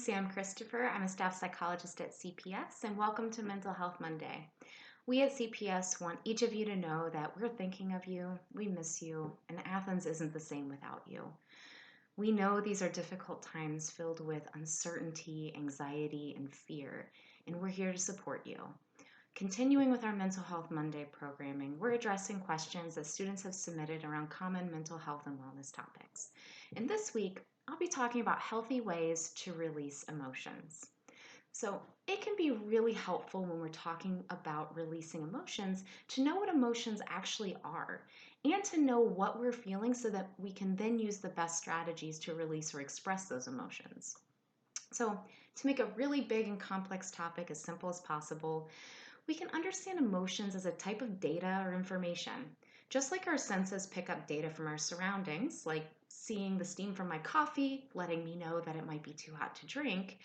Sam Christopher. I'm a staff psychologist at CPS, and welcome to Mental Health Monday. We at CPS want each of you to know that we're thinking of you, we miss you, and Athens isn't the same without you. We know these are difficult times filled with uncertainty, anxiety, and fear, and we're here to support you. Continuing with our Mental Health Monday programming, we're addressing questions that students have submitted around common mental health and wellness topics. And this week, I'll be talking about healthy ways to release emotions. So it can be really helpful when we're talking about releasing emotions to know what emotions actually are and to know what we're feeling so that we can then use the best strategies to release or express those emotions. So to make a really big and complex topic as simple as possible, we can understand emotions as a type of data or information. Just like our senses pick up data from our surroundings, like seeing the steam from my coffee, letting me know that it might be too hot to drink,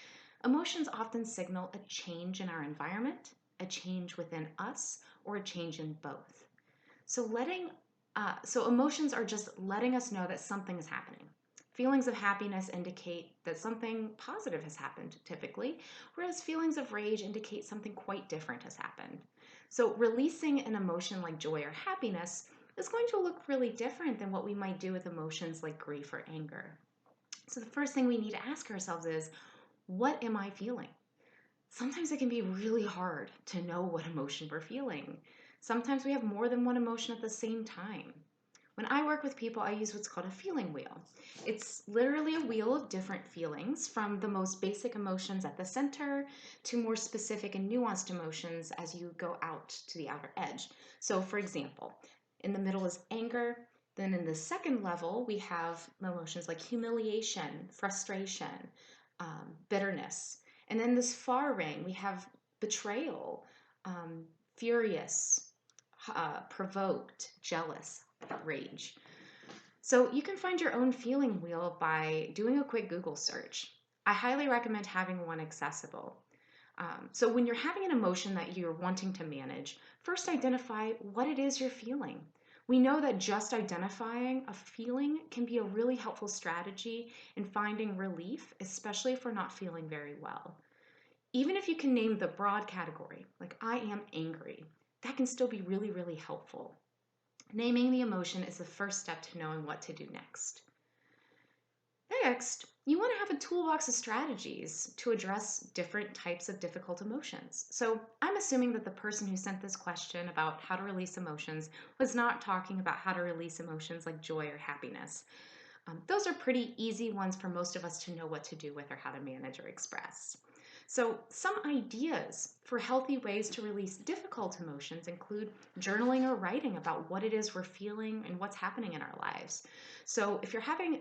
emotions often signal a change in our environment, a change within us, or a change in both. So emotions are just letting us know that something is happening. Feelings of happiness indicate that something positive has happened, typically, whereas feelings of rage indicate something quite different has happened. So releasing an emotion like joy or happiness is going to look really different than what we might do with emotions like grief or anger. So the first thing we need to ask ourselves is, what am I feeling? Sometimes it can be really hard to know what emotion we're feeling. Sometimes we have more than one emotion at the same time. When I work with people, I use what's called a feeling wheel. It's literally a wheel of different feelings, from the most basic emotions at the center to more specific and nuanced emotions as you go out to the outer edge. So for example, in the middle is anger. Then in the second level, we have emotions like humiliation, frustration, bitterness. And then this far ring, we have betrayal, furious, provoked, jealous, rage. So you can find your own feeling wheel by doing a quick Google search. I highly recommend having one accessible. So when you're having an emotion that you're wanting to manage, first identify what it is you're feeling. We know that just identifying a feeling can be a really helpful strategy in finding relief, especially if we're not feeling very well. Even if you can name the broad category, like I am angry, that can still be really, really helpful. Naming the emotion is the first step to knowing what to do next. Next, you want to have a toolbox of strategies to address different types of difficult emotions. So I'm assuming that the person who sent this question about how to release emotions was not talking about how to release emotions like joy or happiness. Those are pretty easy ones for most of us to know what to do with or how to manage or express. So some ideas for healthy ways to release difficult emotions include journaling or writing about what it is we're feeling and what's happening in our lives. So if you're having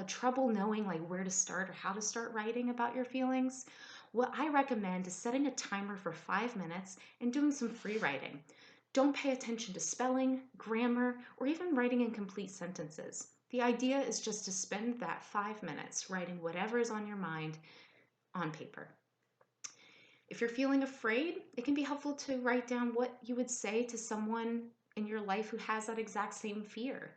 trouble knowing like where to start or how to start writing about your feelings, what I recommend is setting a timer for 5 minutes and doing some free writing. Don't pay attention to spelling, grammar, or even writing incomplete sentences. The idea is just to spend that 5 minutes writing whatever is on your mind on paper. If you're feeling afraid, it can be helpful to write down what you would say to someone in your life who has that exact same fear.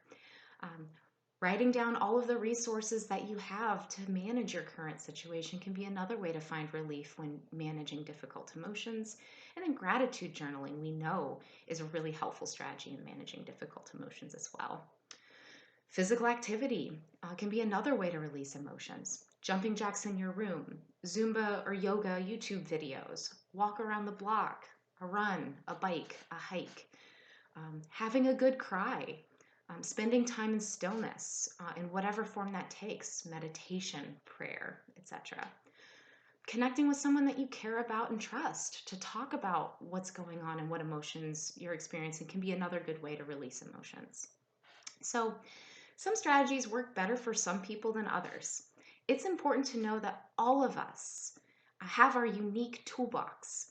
Writing down all of the resources that you have to manage your current situation can be another way to find relief when managing difficult emotions. And then gratitude journaling, we know, is a really helpful strategy in managing difficult emotions as well. Physical activity can be another way to release emotions. Jumping jacks in your room, Zumba or yoga YouTube videos, walk around the block, a run, a bike, a hike, having a good cry, spending time in stillness in whatever form that takes, meditation, prayer, etc. Connecting with someone that you care about and trust to talk about what's going on and what emotions you're experiencing can be another good way to release emotions. So some strategies work better for some people than others. It's important to know that all of us have our unique toolbox,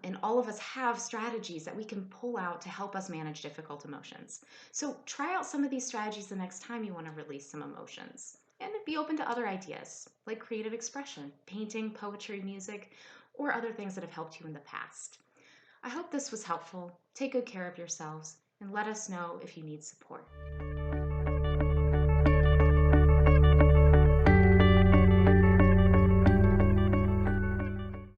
and all of us have strategies that we can pull out to help us manage difficult emotions. So try out some of these strategies the next time you want to release some emotions. And be open to other ideas, like creative expression, painting, poetry, music, or other things that have helped you in the past. I hope this was helpful. Take good care of yourselves, and let us know if you need support.